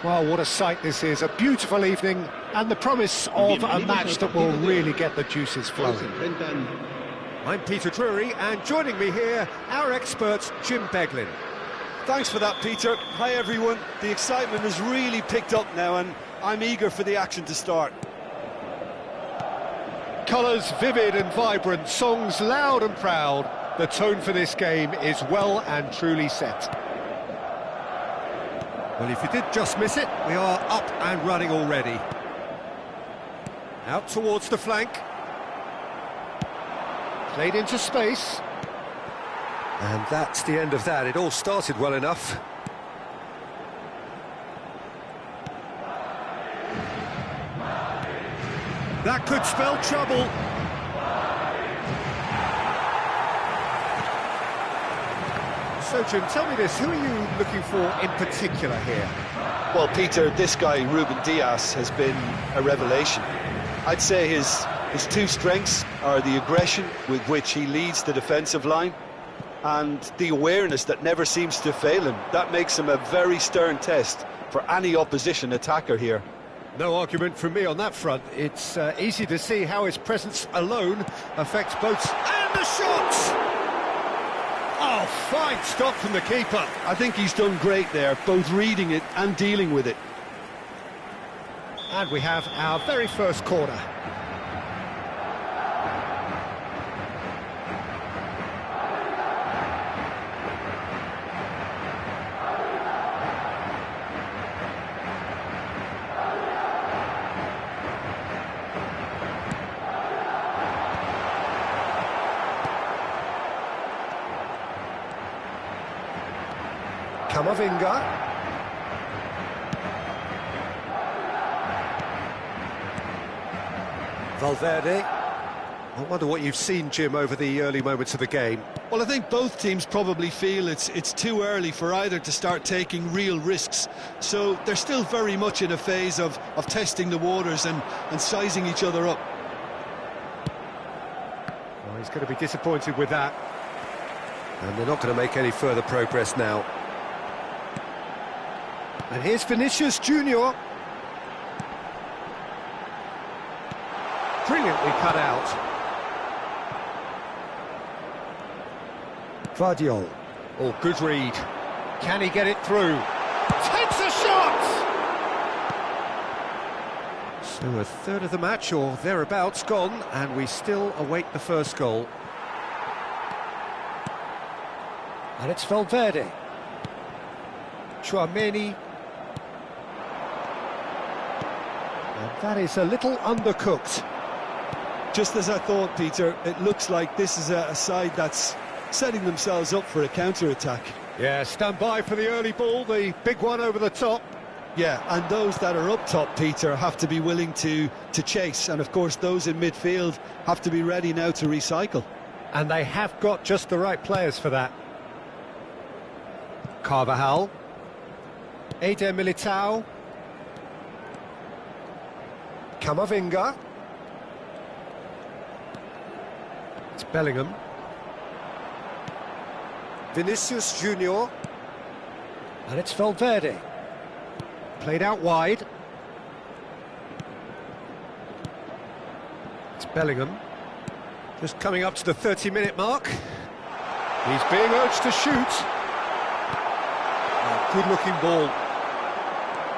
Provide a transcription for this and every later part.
Well, what a sight this is. A beautiful evening and the promise of a match that will really get the juices flowing. I'm Peter Drury, and joining me here, our expert, Jim Beglin. Thanks for that, Peter. Hi, everyone. The excitement has really picked up now, and I'm eager for the action to start. Colours vivid and vibrant, songs loud and proud. The tone for this game is well and truly set. Well, if you did just miss it, we are up and running already. Out towards the flank. Played into space. And that's the end of that. It all started well enough. That could spell trouble. So, Jim, tell me this, who are you looking for in particular here? Well, Peter, this guy, Ruben Dias, has been a revelation. I'd say his two strengths are the aggression with which he leads the defensive line and the awareness that never seems to fail him. That makes him a very stern test for any opposition attacker here. No argument from me on that front. It's easy to see how his presence alone affects both... And the shot! Oh, fine stop from the keeper. I think he's done great there, both reading it and dealing with it. And we have our very first corner. Camavinga. Valverde. I wonder what you've seen, Jim, over the early moments of the game. Well, I think both teams probably feel it's too early for either to start taking real risks. So they're still very much in a phase of testing the waters and sizing each other up. Well, he's going to be disappointed with that. And they're not going to make any further progress now. And here's Vinicius Junior. Brilliantly cut out. Vardiol. Oh, good read. Can he get it through? Takes a shot! So a third of the match, or thereabouts, gone, and we still await the first goal. And it's Valverde. Chouameni. And that is a little undercooked. Just as I thought, Peter, it looks like this is a side that's setting themselves up for a counter-attack. Yeah, stand by for the early ball, the big one over the top. Yeah, and those that are up top, Peter, have to be willing to chase. And, of course, those in midfield have to be ready now to recycle. And they have got just the right players for that. Carvajal. Eder Militao. Camavinga. It's Bellingham. Vinicius Junior. And it's Valverde. Played out wide. It's Bellingham. Just coming up to the 30-minute mark. He's being urged to shoot. Oh, good-looking ball.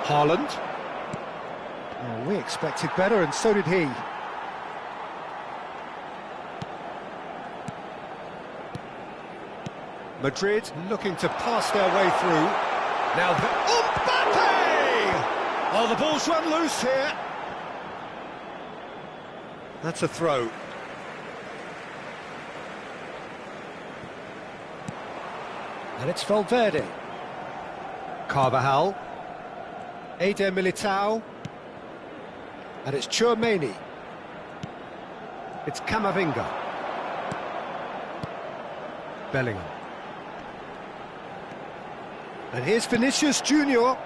Haaland. Oh, we expected better, and so did he. Madrid looking to pass their way through. Now, Mbappe! Oh, the ball's run loose here. That's a throw. And it's Valverde. Carvajal. Eder Militao. And it's Chouameni. It's Camavinga. Bellingham. And here's Vinicius Junior.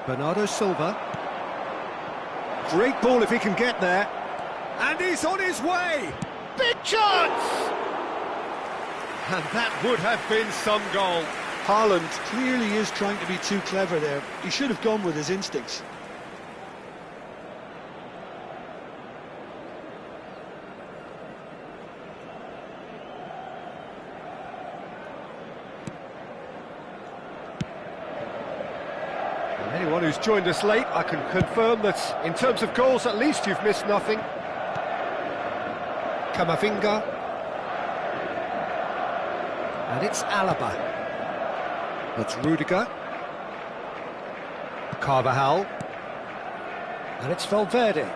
Bernardo Silva. Great ball if he can get there. And he's on his way. Big chance! And that would have been some goal. Haaland clearly is trying to be too clever there. He should have gone with his instincts. Anyone who's joined us late, I can confirm that in terms of goals, at least you've missed nothing. Camavinga. And it's Alaba. That's Rudiger. Carvajal. And it's Valverde.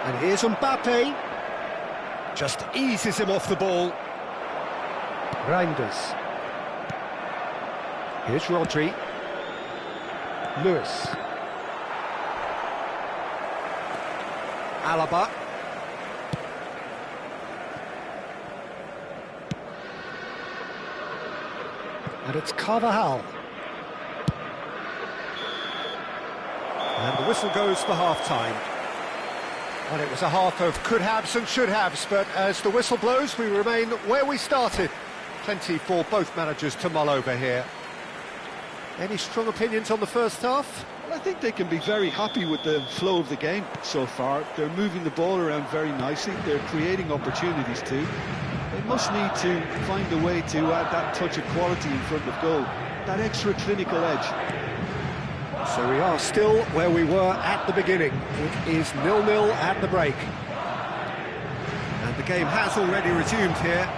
And here's Mbappe. Just eases him off the ball. Reinders. Here's Rodri. Lewis. Alaba. And it's Carvajal. And the whistle goes for half-time. Well, it was a half of could-haves and should-haves, but as the whistle blows, we remain where we started. Plenty for both managers to mull over here. Any strong opinions on the first half? Well, I think they can be very happy with the flow of the game so far. They're moving the ball around very nicely. They're creating opportunities too. They must need to find a way to add that touch of quality in front of goal, that extra clinical edge. So we are still where we were at the beginning. It is 0-0 at the break. And the game has already resumed here.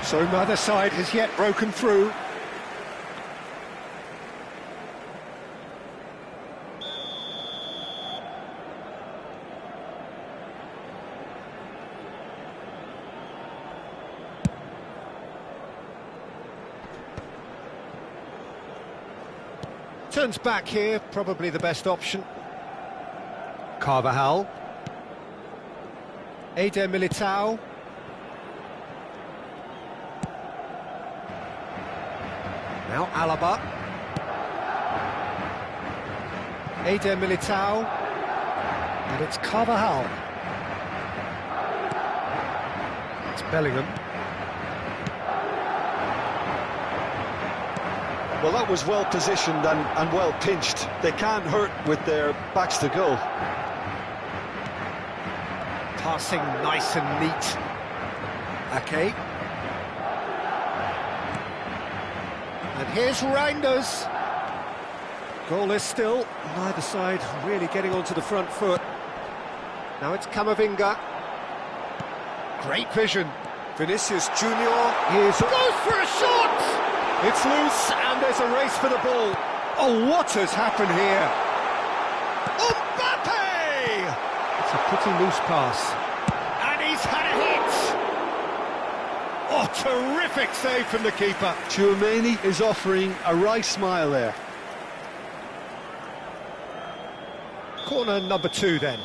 So neither side has yet broken through. Turns back here, probably the best option. Carvajal. Eder Militao. Now Alaba. Eder Militao. And it's Carvajal. It's Bellingham. Well, that was well positioned and well pinched. They can't hurt with their backs to goal. Passing nice and neat. Okay. And here's Reinders. Goalless still. Neither side really getting onto the front foot. Now it's Camavinga. Great vision. Vinicius Junior goes for a shot! It's loose, and there's a race for the ball. Oh, what has happened here? Mbappe! It's a pretty loose pass. And he's had a hit! Oh, terrific save from the keeper. Tchouaméni is offering a wry smile there. Corner number 2 then.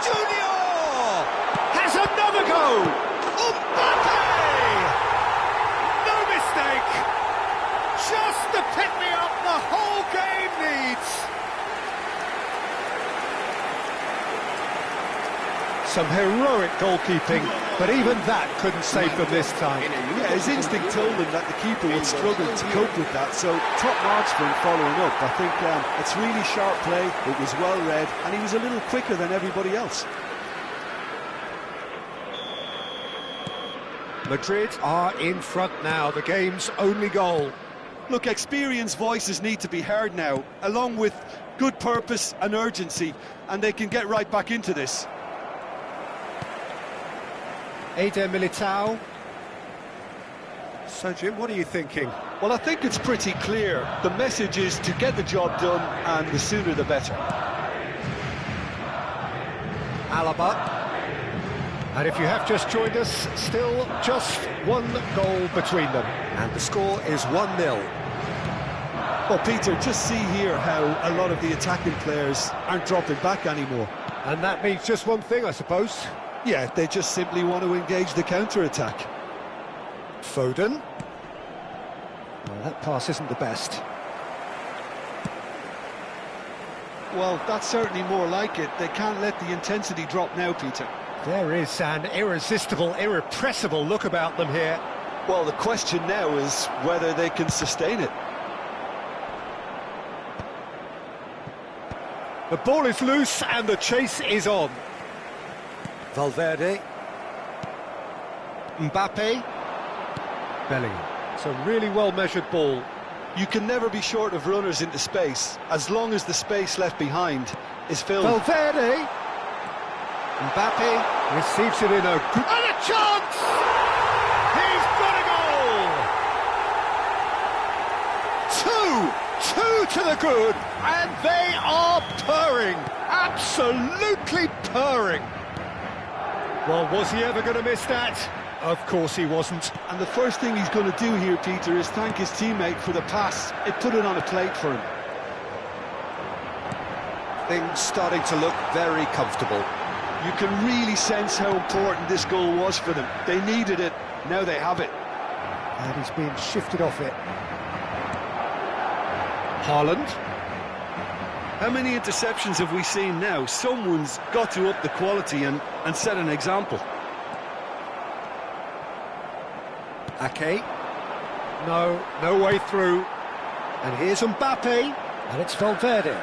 Junior has another go. Mbappe! No mistake. Just the pick-me-up the whole game needs. Some heroic goalkeeping, but even that couldn't save them this time. Yeah, his instinct told him that the keeper would struggle to cope with that, so top marks for him following up. I think it's really sharp play, it was well read, and he was a little quicker than everybody else. Madrid are in front now, the game's only goal. Look, experienced voices need to be heard now, along with good purpose and urgency, and they can get right back into this. Eder Militao. So, Jim, what are you thinking? Well, I think it's pretty clear. The message is to get the job done, and the sooner the better. Alaba. And if you have just joined us, still just one goal between them. And the score is 1-0. Well, Peter, just see here how a lot of the attacking players aren't dropping back anymore. And that means just one thing, I suppose. Yeah, they just simply want to engage the counter-attack. Foden. Well, that pass isn't the best. Well, that's certainly more like it. They can't let the intensity drop now, Peter. There is an irresistible, irrepressible look about them here. Well, the question now is whether they can sustain it. The ball is loose and the chase is on. Valverde. Mbappe. Bellingham. It's a really well-measured ball. You can never be short of runners into space, as long as the space left behind is filled. Valverde. Mbappe receives it in a good... And a chance! He's got a goal! Two to the good, and they are purring, absolutely purring. Well, was he ever going to miss that? Of course he wasn't. And the first thing he's going to do here, Peter, is thank his teammate for the pass. It put it on a plate for him. Things starting to look very comfortable. You can really sense how important this goal was for them. They needed it, now they have it. And he's being shifted off it. Haaland. How many interceptions have we seen now? Someone's got to up the quality and set an example. Ake. No way through. And here's Mbappe. And it's Valverde.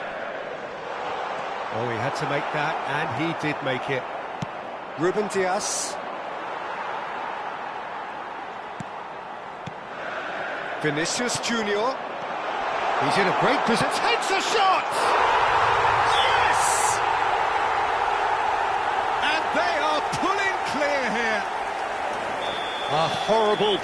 Oh, he had to make that, and he did make it. Ruben Dias. Vinicius Junior. He's in a great position. Takes a shot! Yes! And they are pulling clear here. A horrible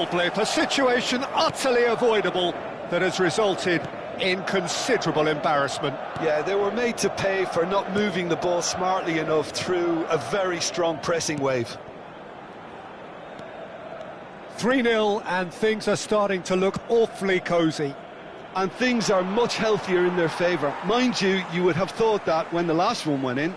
blip, a situation utterly avoidable that has resulted in considerable embarrassment. Yeah, they were made to pay for not moving the ball smartly enough through a very strong pressing wave. 3-0, and things are starting to look awfully cosy. And things are much healthier in their favour. Mind you, you would have thought that when the last one went in.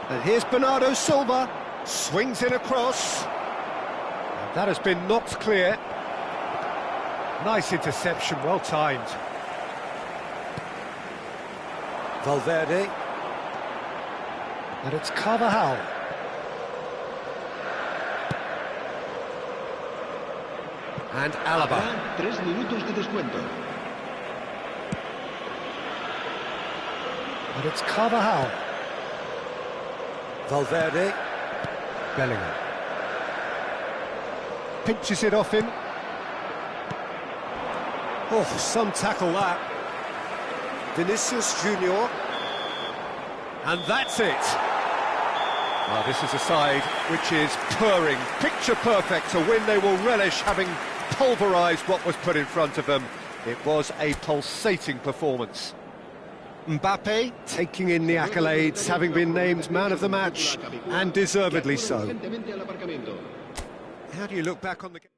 And here's Bernardo Silva, swings in across. And that has been knocked clear. Nice interception, well timed. Valverde. And it's Carvajal. And Alaba. 3 minutos de descuento. And it's Carvajal. Valverde. Bellingham. Pinches it off him. Oh, some tackle that. Vinicius Junior. And that's it. Well, this is a side which is purring, picture perfect, a win they will relish, having pulverised what was put in front of them. It was a pulsating performance. Mbappe taking in the accolades, having been named man of the match, and deservedly so. How do you look back on the game?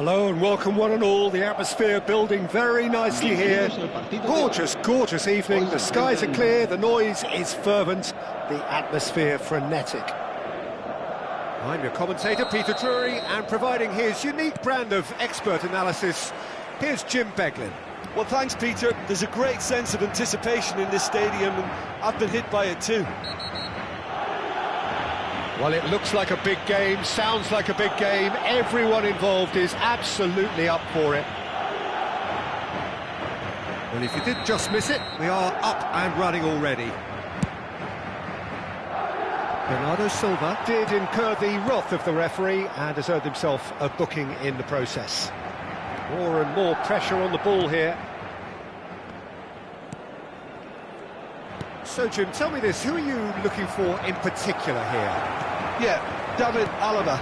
Hello and welcome one and all. The atmosphere building very nicely here. Gorgeous, gorgeous evening. The skies are clear, the noise is fervent, the atmosphere frenetic. I'm your commentator, Peter Drury, and providing his unique brand of expert analysis, here's Jim Beglin. Well, thanks, Peter. There's a great sense of anticipation in this stadium, and I've been hit by it too. Well, it looks like a big game, sounds like a big game. Everyone involved is absolutely up for it. Well, if you did just miss it, we are up and running already. Bernardo Silva did incur the wrath of the referee and has earned himself a booking in the process. More and more pressure on the ball here. So, Jim, tell me this, who are you looking for in particular here? Yeah, David Alaba,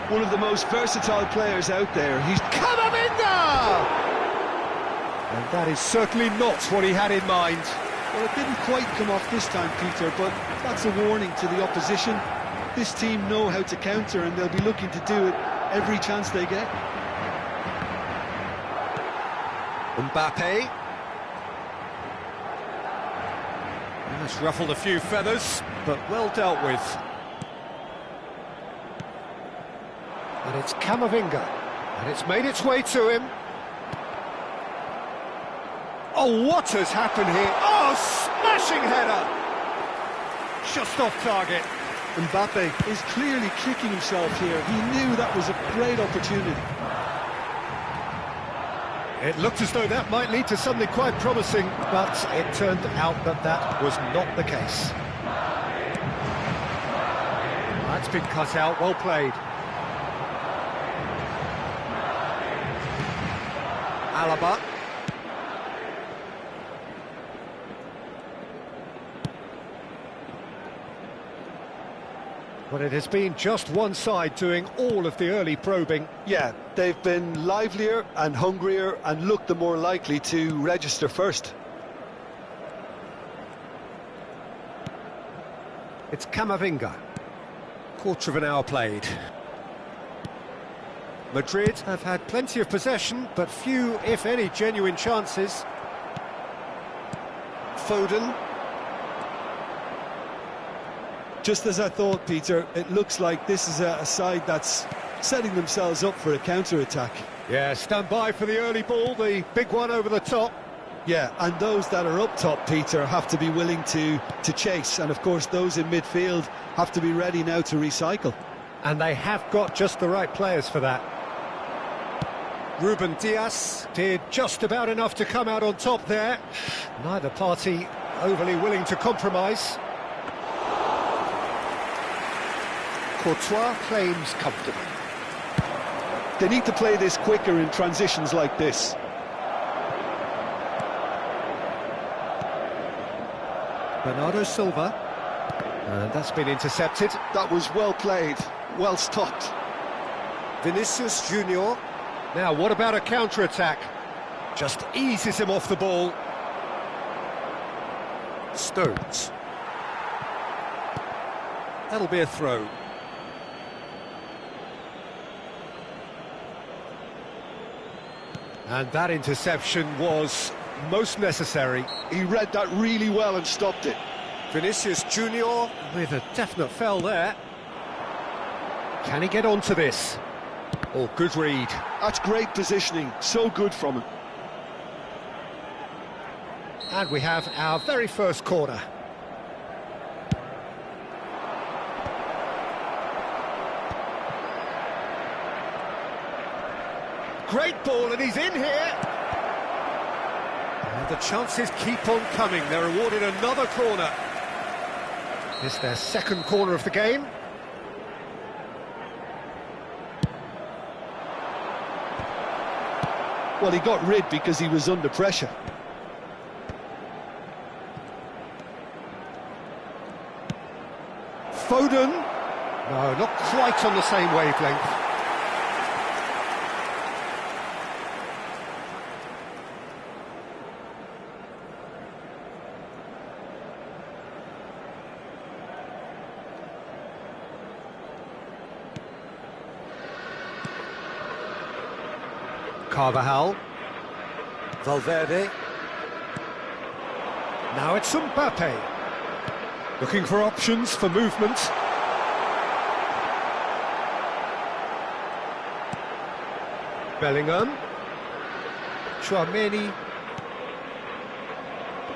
one of the most versatile players out there. He's Camavinga! And that is certainly not what he had in mind. Well, it didn't quite come off this time, Peter, but that's a warning to the opposition. This team know how to counter, and they'll be looking to do it every chance they get. Mbappe. That's ruffled a few feathers, but well dealt with. And it's Camavinga, and it's made its way to him. Oh, what has happened here? Oh, smashing header! Just off target. Mbappe is clearly kicking himself here. He knew that was a great opportunity. It looked as though that might lead to something quite promising, but it turned out that that was not the case. That's been cut out, well played. Alaba. But it has been just one side doing all of the early probing. Yeah, they've been livelier and hungrier and looked the more likely to register first. It's Camavinga. Quarter of an hour played. Madrid have had plenty of possession, but few, if any, genuine chances. Foden. Just as I thought, Peter, it looks like this is a side that's setting themselves up for a counter-attack. Yeah, stand by for the early ball, the big one over the top. Yeah, and those that are up top, Peter, have to be willing to chase. And, of course, those in midfield have to be ready now to recycle. And they have got just the right players for that. Ruben Dias did just about enough to come out on top there. Neither party overly willing to compromise. Courtois claims comfortably. They need to play this quicker in transitions like this. Bernardo Silva. And that's been intercepted. That was well played, well stopped. Vinicius Junior. Now, what about a counter-attack? Just eases him off the ball. Stones. That'll be a throw. And that interception was most necessary. He read that really well and stopped it. Vinicius Junior with a definite foul there. Can he get onto this? Oh, good read. That's great positioning, so good from him. And we have our very first corner. Great ball, and he's in here. And the chances keep on coming. They're awarded another corner. It's their second corner of the game. Well, he got rid because he was under pressure. Foden. No, not quite on the same wavelength. Carvajal. Valverde. Now it's Mbappe. Looking for options for movement. Bellingham. Tchouaméni.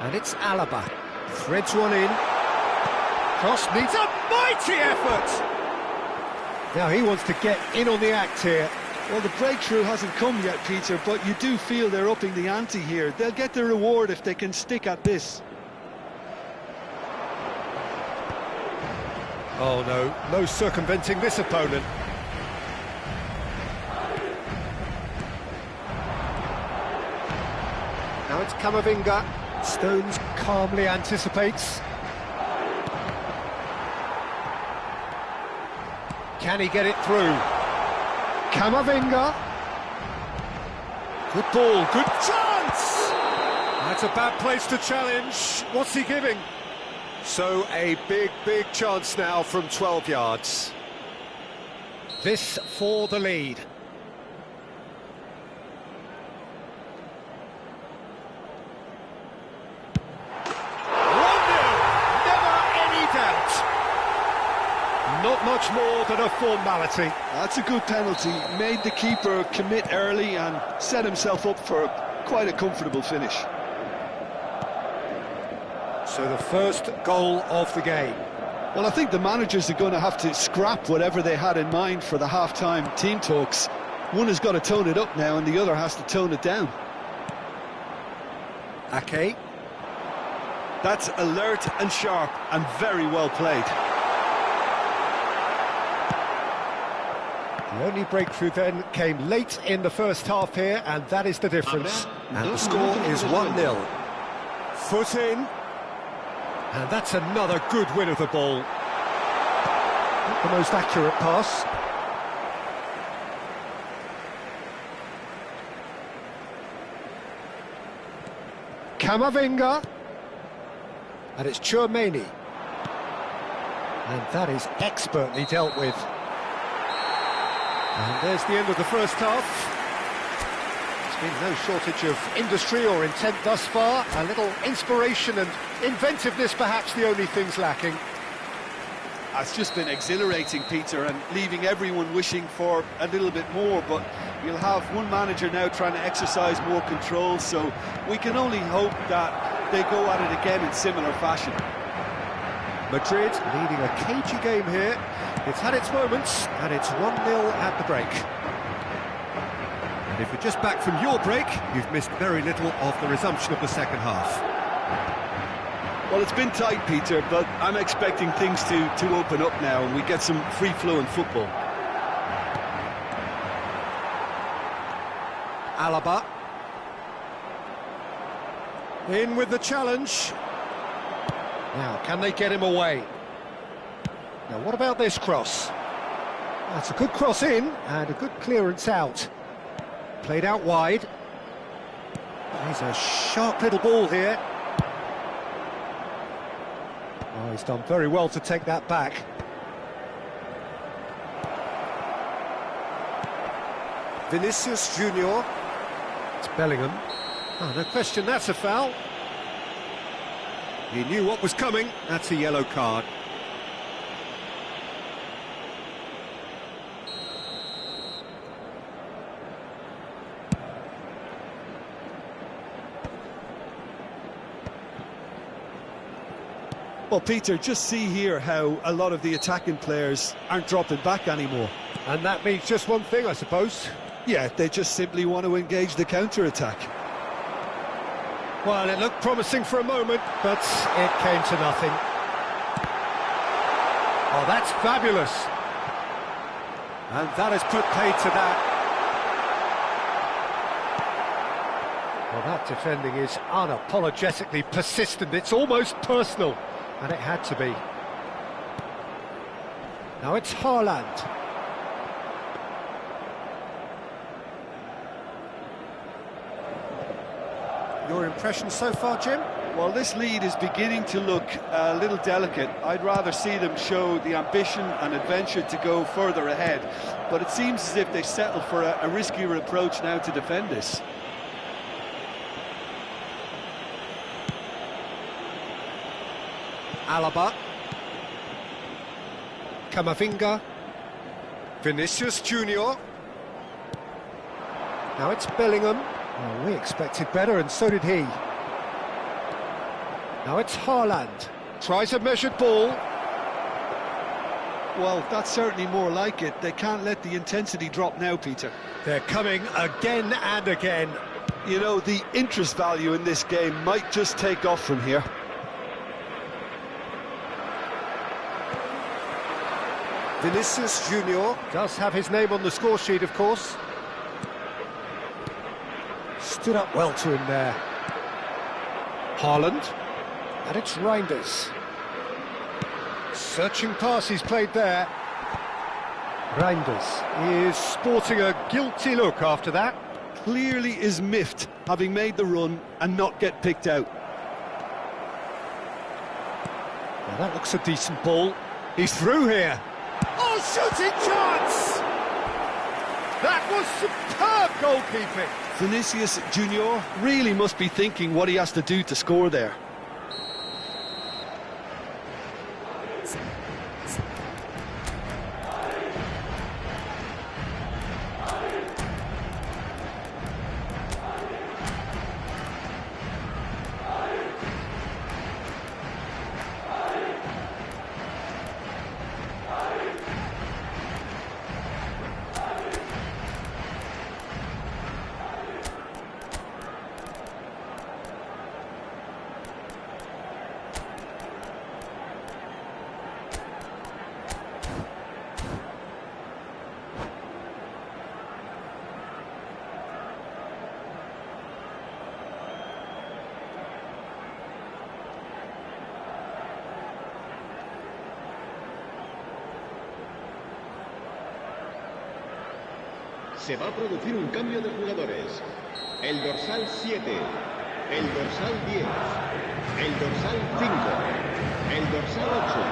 And it's Alaba. Threads one in. Cross needs a mighty effort! Now he wants to get in on the act here. Well, the breakthrough hasn't come yet, Peter, but you do feel they're upping the ante here. They'll get the reward if they can stick at this. Oh no, no circumventing this opponent. Now it's Camavinga. Stones calmly anticipates. Can he get it through? Camavinga. Good ball, good chance! That's a bad place to challenge. What's he giving? So a big chance now from 12 yards. This for the lead. Not much more than a formality. That's a good penalty. Made the keeper commit early and set himself up for quite a comfortable finish. So the first goal of the game. Well, I think the managers are going to have to scrap whatever they had in mind for the half-time team talks. One has got to tone it up now and the other has to tone it down. Ake. That's alert and sharp and very well played. The only breakthrough then came late in the first half here, and that is the difference. And the score is 1-0. Foot in. And that's another good win of the ball. Not the most accurate pass. Camavinga. And it's Tchouaméni. And that is expertly dealt with. And there's the end of the first half. There's been no shortage of industry or intent thus far. A little inspiration and inventiveness, perhaps the only things lacking. It's just been exhilarating, Peter, and leaving everyone wishing for a little bit more, but you'll have one manager now trying to exercise more control, so we can only hope that they go at it again in similar fashion. Madrid leading a cagey game here. It's had its moments, and it's 1-0 at the break. And if you're just back from your break, you've missed very little of the resumption of the second half. Well, it's been tight, Peter, but I'm expecting things to open up now and we get some free-flowing football. Alaba. In with the challenge. Now, can they get him away? Now, what about this cross? That's a good cross in, and a good clearance out. Played out wide. He's a sharp little ball here. Oh, he's done very well to take that back. Vinicius Junior. It's Bellingham. Oh, no question, that's a foul. He knew what was coming. That's a yellow card. Well, Peter, just see here how a lot of the attacking players aren't dropping back anymore. And that means just one thing, I suppose. Yeah, they just simply want to engage the counter-attack. Well, it looked promising for a moment, but it came to nothing. Oh, that's fabulous. And that has put paid to that. Well, that defending is unapologetically persistent. It's almost personal, and it had to be. Now it's Haaland. Your impression so far, Jim? Well, this lead is beginning to look a little delicate. I'd rather see them show the ambition and adventure to go further ahead. But it seems as if they settle for a riskier approach now to defend this. Alaba. Camavinga. Vinicius Junior. Now it's Bellingham. Oh, we expected better, and so did he. Now it's Haaland. Tries a measured ball. Well, that's certainly more like it. They can't let the intensity drop now, Peter. They're coming again and again. You know, the interest value in this game might just take off from here. Vinicius Junior does have his name on the score sheet, of course. Stood up well to him there. Haaland. And it's Reinders. Searching pass he's played there. Reinders is sporting a guilty look after that. Clearly is miffed, having made the run and not get picked out. Now that looks a decent ball. He's through here. Oh, shooting chance! That was superb goalkeeping. Vinicius Junior really must be thinking what he has to do to score there. Se va a producir un cambio de jugadores. El dorsal 7, el dorsal 10, el dorsal 5, el dorsal 8,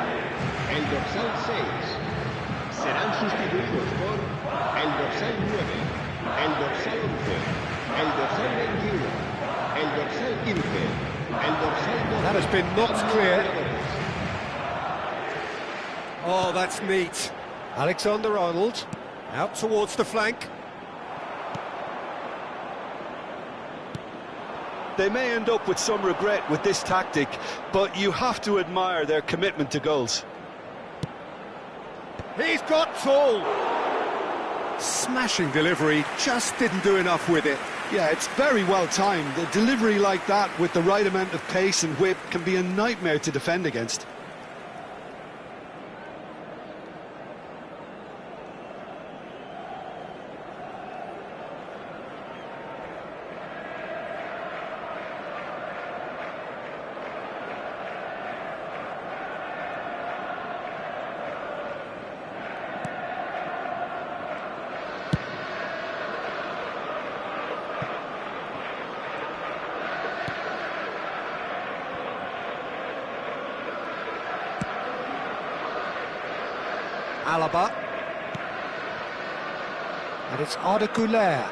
el dorsal 6. Serán sustituidos por el dorsal 9, el dorsal 11, el dorsal 21, el dorsal 15, el dorsal 12. That has been knocked clear. Oh, that's neat. Alexander-Arnold out towards the flank. They may end up with some regret with this tactic, but you have to admire their commitment to goals. He's got tall. Smashing delivery, just didn't do enough with it. Yeah, it's very well timed. A delivery like that with the right amount of pace and whip can be a nightmare to defend against. Alaba. And it's Arda Güler.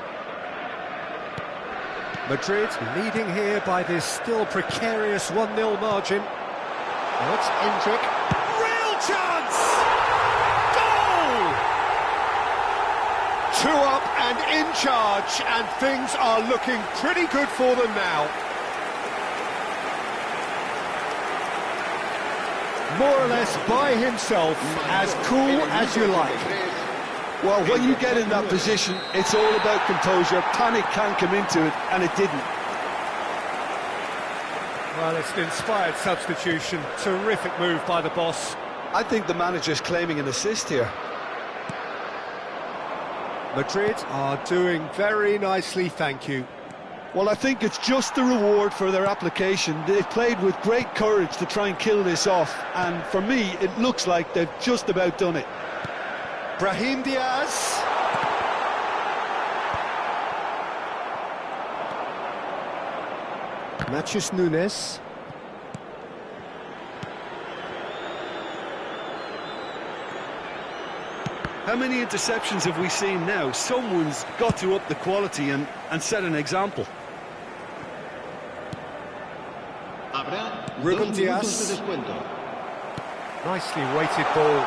Madrid leading here by this still precarious 1-0 margin. Now it's Endrick. Real chance! Goal! 2 up and in charge, and things are looking pretty good for them now. More or less by himself, as cool as you like. Well, when you get in that position, it's all about composure. Panic can come into it, and it didn't. Well, it's an inspired substitution. Terrific move by the boss. I think the manager's claiming an assist here. Madrid are doing very nicely, thank you. Well, I think it's just the reward for their application. They've played with great courage to try and kill this off, and for me, it looks like they've just about done it. Brahim Diaz. Matheus Nunes. How many interceptions have we seen now? Someone's got to up the quality and set an example. Ruben Diaz. Nicely weighted ball.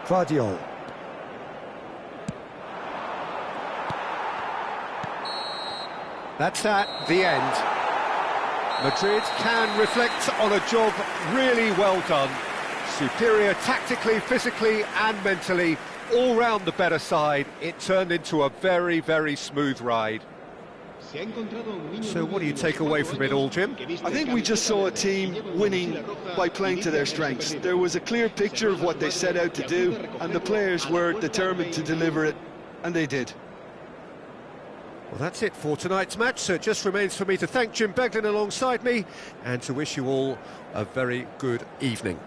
Guardiola. That's the end. Madrid can reflect on a job really well done. Superior tactically, physically and mentally, all round the better side. It turned into a very, very smooth ride. So what do you take away from it all, Jim? I think we just saw a team winning by playing to their strengths. There was a clear picture of what they set out to do, and the players were determined to deliver it, and they did. Well, that's it for tonight's match, so it just remains for me to thank Jim Beglin alongside me and to wish you all a very good evening.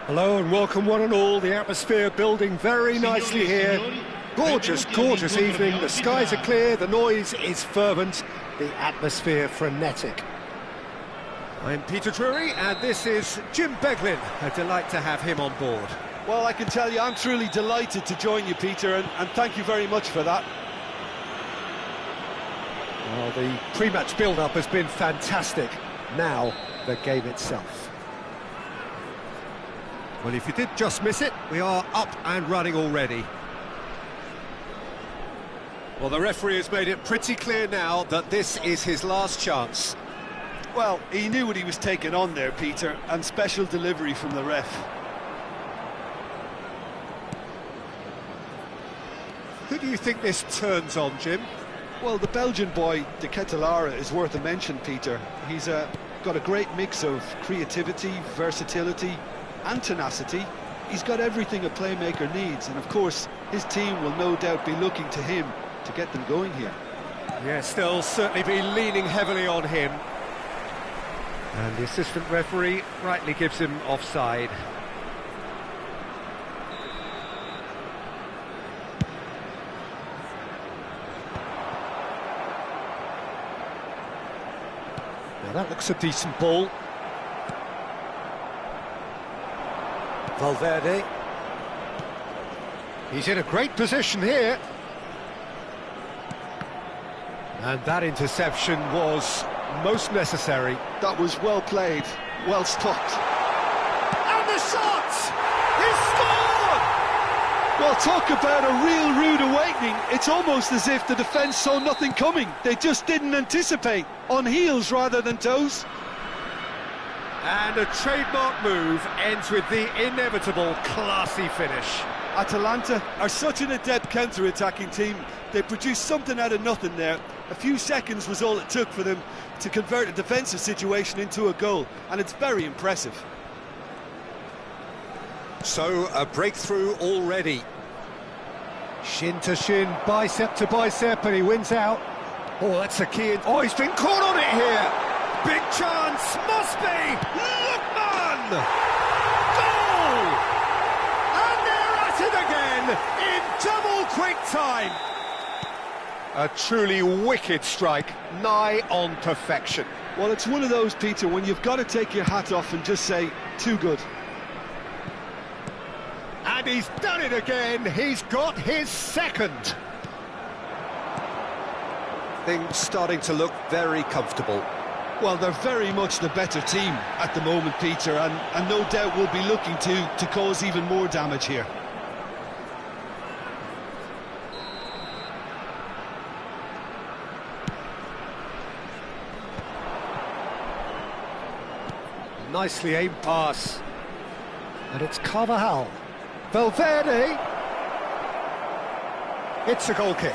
Hello and welcome one and all. The atmosphere building very nicely here. Gorgeous, gorgeous evening. The skies are clear, the noise is fervent, the atmosphere frenetic. I'm Peter Drury and this is Jim Beglin. A delight to have him on board. Well, I can tell you, I'm truly delighted to join you, Peter, and thank you very much for that. Well, the pre-match build-up has been fantastic. Now, the game itself. Well, if you did just miss it, we are up and running already. Well, the referee has made it pretty clear now that this is his last chance. Well, he knew what he was taking on there, Peter, and special delivery from the ref. Who do you think this turns on, Jim? Well, the Belgian boy, De Ketelaere, is worth a mention, Peter. He's got a great mix of creativity, versatility and tenacity. He's got everything a playmaker needs, and of course his team will no doubt be looking to him to get them going here. Yes, they'll certainly be leaning heavily on him. And the assistant referee rightly gives him offside. Now that looks a decent ball. Valverde. He's in a great position here. And that interception was most necessary. That was well played, well stopped. And the shot! He scored! Well, talk about a real rude awakening. It's almost as if the defence saw nothing coming. They just didn't anticipate, on heels rather than toes. And a trademark move ends with the inevitable classy finish. Atalanta are such an adept counter-attacking team. They produced something out of nothing there. A few seconds was all it took for them to convert a defensive situation into a goal, and it's very impressive. So, a breakthrough already. Shin to shin, bicep to bicep, and he wins out. Oh, that's a key. Oh, he's been caught on it here. Big chance, must be. Lookman! Goal! And they're at it again in double quick time. A truly wicked strike, nigh on perfection. Well, it's one of those, Peter, when you've got to take your hat off and just say, too good. And he's done it again, he's got his second. Things starting to look very comfortable. Well, they're very much the better team at the moment, Peter, and no doubt will be looking to cause even more damage here. Nicely aimed pass. And it's Carvajal. Valverde. It's a goal kick.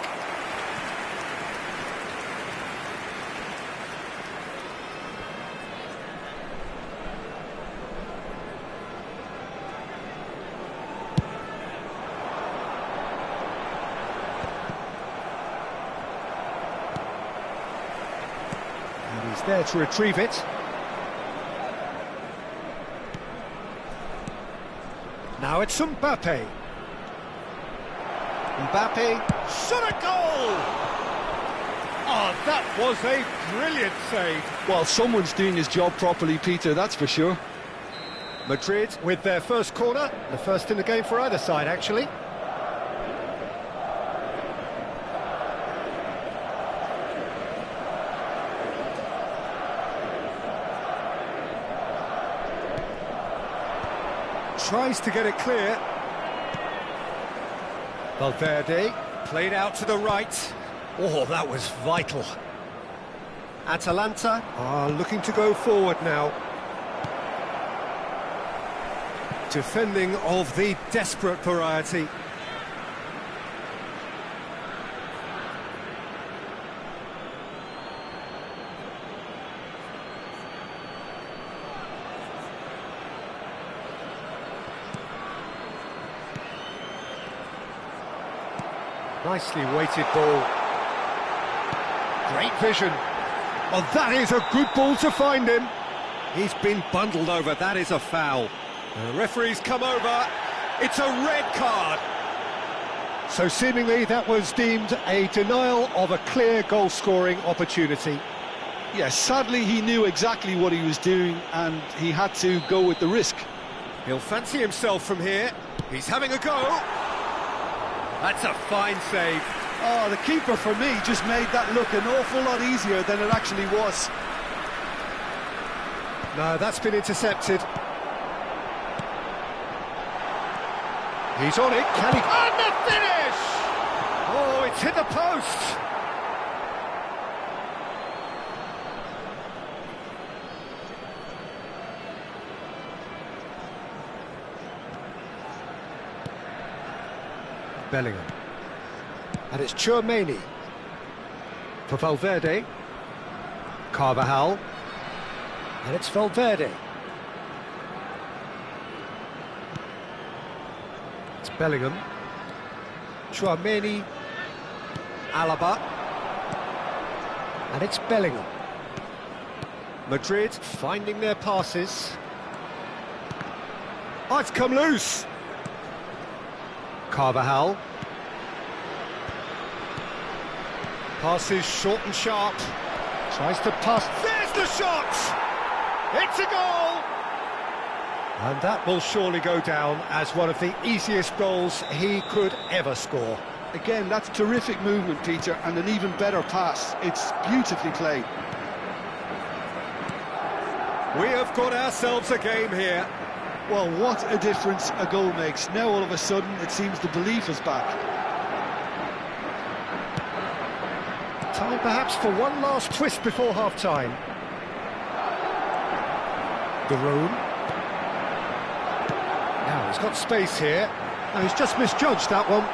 And he's there to retrieve it. Now it's Mbappe. Mbappe, shot a goal! Oh, that was a brilliant save. Well, someone's doing his job properly, Peter, that's for sure. Madrid with their first corner, the first in the game for either side, actually. Tries to get it clear. Valverde, played out to the right. Oh, that was vital. Atalanta are looking to go forward now. Defending of the desperate variety. Nicely weighted ball. Great vision. Oh, that is a good ball to find him. He's been bundled over, that is a foul. The referee's come over, it's a red card. So seemingly that was deemed a denial of a clear goal-scoring opportunity. Yes, sadly he knew exactly what he was doing and he had to go with the risk. He'll fancy himself from here. He's having a go. That's a fine save. Oh, the keeper, for me, just made that look an awful lot easier than it actually was. No, that's been intercepted. He's on it, can he? And the finish! Oh, it's hit the post! Bellingham. And it's Tchouaméni. For Valverde. Carvajal. And it's Valverde. It's Bellingham. Tchouaméni. Alaba. And it's Bellingham. Madrid finding their passes. Oh, it's come loose. Carvajal. Passes short and sharp. Tries to pass. There's the shot! It's a goal! And that will surely go down as one of the easiest goals he could ever score. Again, that's terrific movement, Peter, and an even better pass. It's beautifully played. We have got ourselves a game here. Well, what a difference a goal makes. Now all of a sudden it seems the belief is back. Time perhaps for one last twist before half-time. Garoon. Now he's got space here. Now he's just misjudged that one.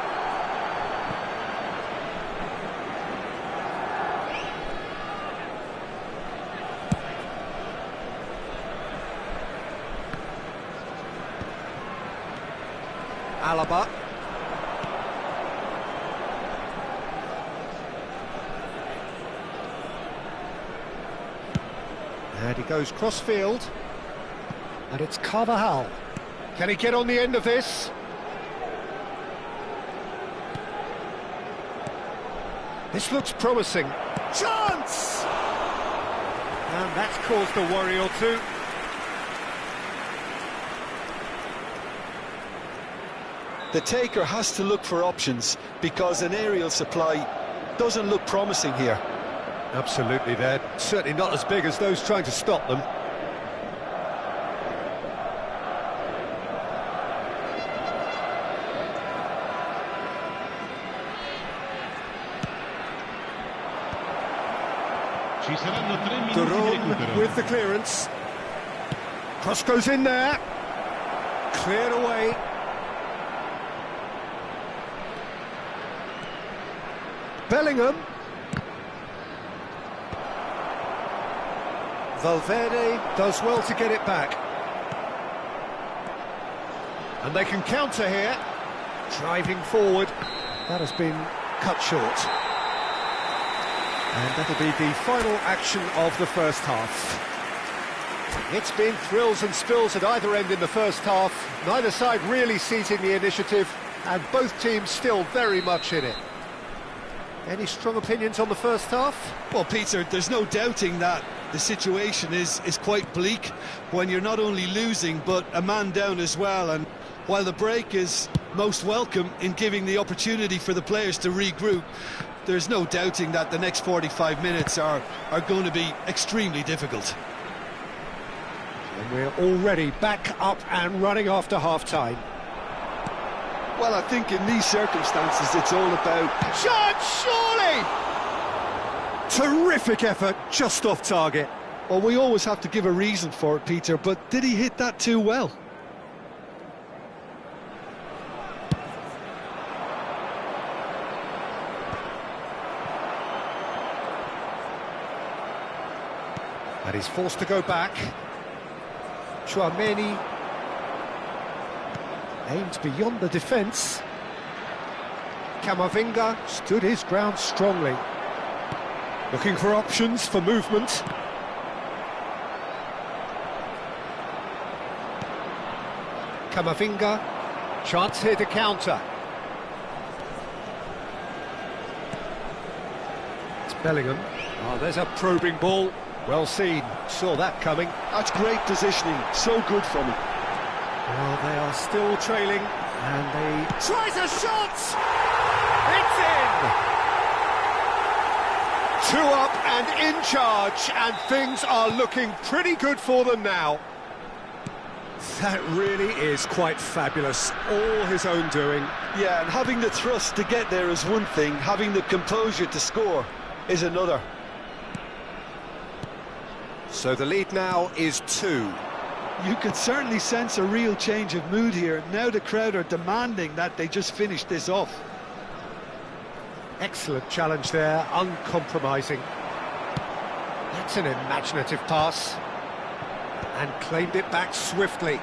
Alaba. And he goes cross-field. And it's Carvajal. Can he get on the end of this? This looks promising. Chance! And that's caused a worry or two. The taker has to look for options because an aerial supply doesn't look promising here. Absolutely, they're certainly not as big as those trying to stop them. Garoon with the clearance. Cross goes in there. Cleared away. Bellingham. Valverde does well to get it back. And they can counter here. Driving forward. That has been cut short. And that'll be the final action of the first half. It's been thrills and spills at either end in the first half. Neither side really seizing the initiative, and both teams still very much in it. Any strong opinions on the first half? Well, Peter, there's no doubting that the situation is quite bleak when you're not only losing but a man down as well. And while the break is most welcome in giving the opportunity for the players to regroup, there's no doubting that the next 45 minutes are going to be extremely difficult. And we're already back up and running after half-time. Well, I think in these circumstances it's all about... Shot, surely! Terrific effort, just off target. Well, we always have to give a reason for it, Peter, but did he hit that too well? And he's forced to go back. Chouameni aimed beyond the defence. Camavinga stood his ground strongly. Looking for options for movement. Camavinga, chance here to counter. It's Bellingham. Oh, there's a probing ball. Well seen, saw that coming. That's great positioning, so good from him. Well, they are still trailing, and they... Tries a shot! It's in! 2 up and in charge, and things are looking pretty good for them now. That really is quite fabulous, all his own doing. Yeah, and having the thrust to get there is one thing, having the composure to score is another. So the lead now is 2. You can certainly sense a real change of mood here. Now the crowd are demanding that they just finish this off. Excellent challenge there, uncompromising. That's an imaginative pass. And claimed it back swiftly.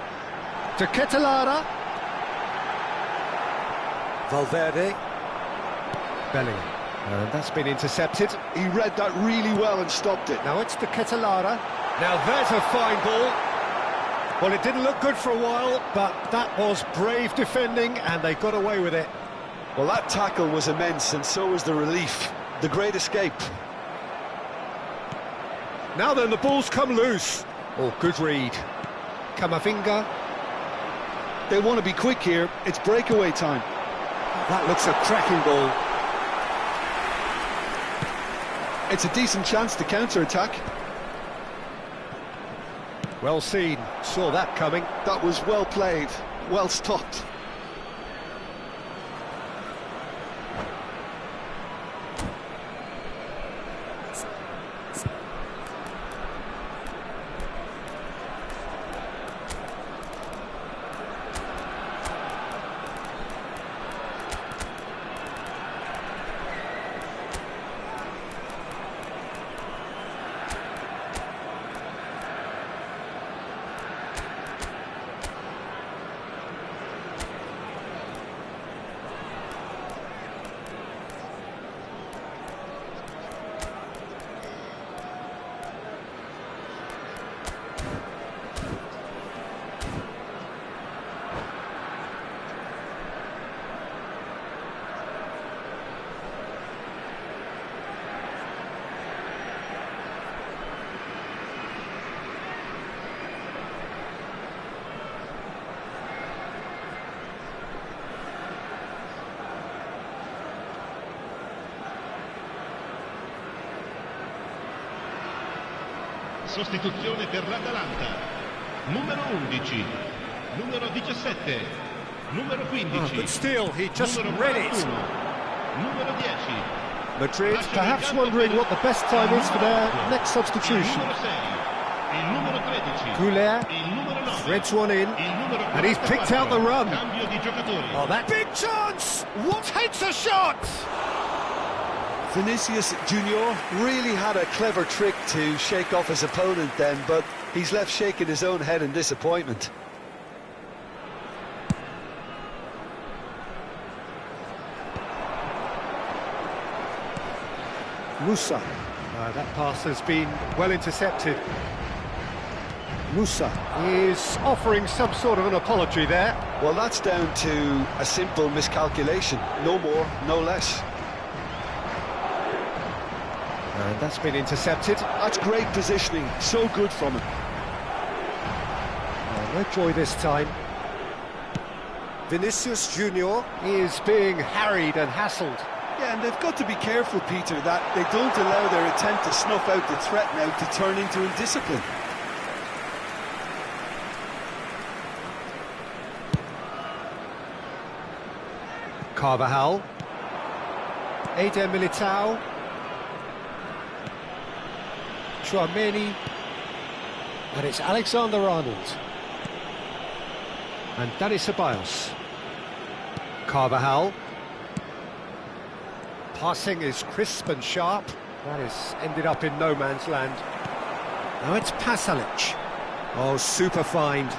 To Ketelada. Valverde. Bellingham. And that's been intercepted. He read that really well and stopped it. Now it's to Ketelada. Now there's a fine ball. Well, it didn't look good for a while, but that was brave defending, and they got away with it. Well, that tackle was immense, and so was the relief. The great escape. Now then, the ball's come loose. Oh, good read. Camavinga. They want to be quick here. It's breakaway time. That looks a cracking ball. It's a decent chance to counter-attack. Well seen, saw that coming. That was well played, well stopped. Sostituzione per l'Atalanta. Numero 11, numero 17, numero 15. But still, he just read it. Numero 10. Madrid perhaps wondering what the best time is for their next substitution. Numero 6, il numero 13. Goulet Il numero 9. threads one in, and he's picked out the run. Cambio di giocatori. Oh, that big chance! What takes a shot? Vinicius Junior really had a clever trick to shake off his opponent then, but he's left shaking his own head in disappointment. Musa. That pass has been well intercepted. Musa is offering some sort of an apology there. Well, that's down to a simple miscalculation. No more, no less. And that's been intercepted. That's great positioning, so good from him. No joy this time. Vinicius Junior is being harried and hassled. Yeah, and they've got to be careful, Peter, that they don't allow their attempt to snuff out the threat now to turn into indiscipline. Carvajal. Eder Militao. Chouameni, and it's Alexander-Arnold, and Dani Ceballos. Carvajal, passing is crisp and sharp. That has ended up in no man's land. Now it's Pasalic. Oh, super find,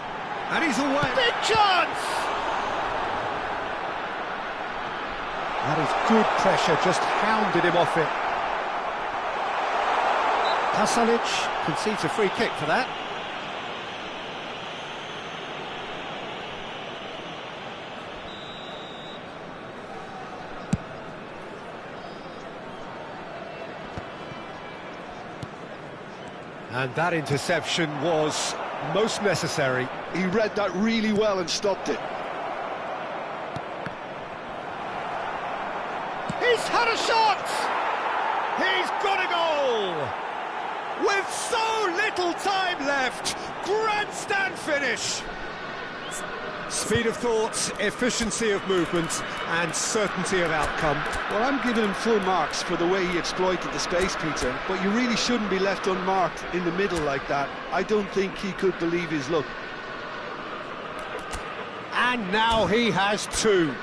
and he's away. Big chance! That is good pressure, just hounded him off it. Pasalic concedes a free kick for that. And that interception was most necessary. He read that really well and stopped it. He's had a shot! He's got a goal! With so little time left, grandstand finish. Speed of thought, efficiency of movement, and certainty of outcome. Well, I'm giving him full marks for the way he exploited the space, Peter, but you really shouldn't be left unmarked in the middle like that. I don't think he could believe his luck. And now he has two.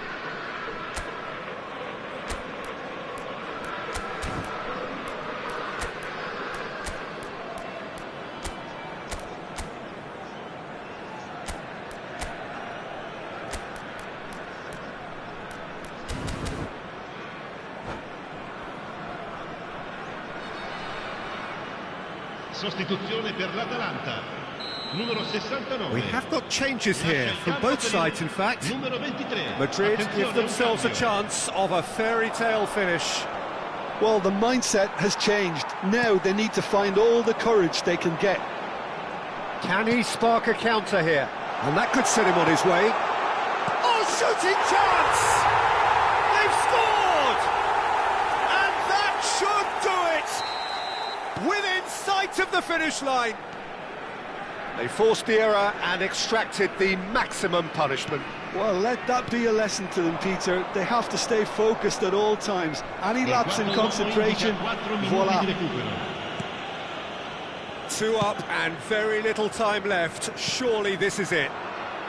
Sostituzione per l'Atalanta. Numero 69. We have got changes here from both sides, in fact. Numero 23. Madrid give themselves a chance of a fairy tale finish. Well, the mindset has changed. Now they need to find all the courage they can get. Can he spark a counter here? And that could set him on his way. Oh, shooting chance! They've scored! And that should do it! Within sight of the finish line. They forced the error and extracted the maximum punishment. Well, let that be a lesson to them, Peter. They have to stay focused at all times. Any lapse in concentration, voila. 2 up and very little time left. Surely this is it.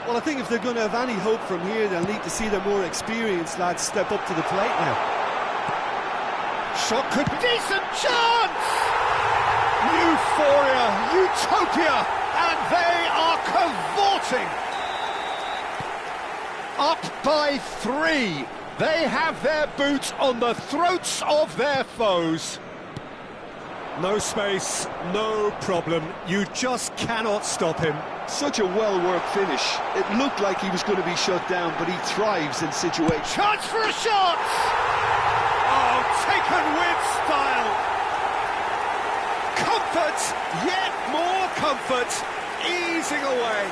Well, I think if they're going to have any hope from here, they'll need to see the more experienced lads step up to the plate now. Shot could be decent chance! Euphoria, utopia, and they are cavorting! Up by 3. They have their boot on the throats of their foes. No space, no problem. You just cannot stop him. Such a well-worked finish. It looked like he was going to be shut down, but he thrives in situations. Chance for a shot! Oh, taken with style. Comfort, yet more comfort, easing away.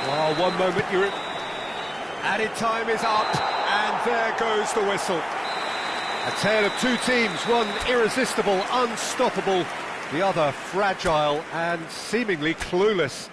Oh, one moment you're in. Added time is up, and there goes the whistle. A tale of two teams, one irresistible, unstoppable, the other fragile and seemingly clueless.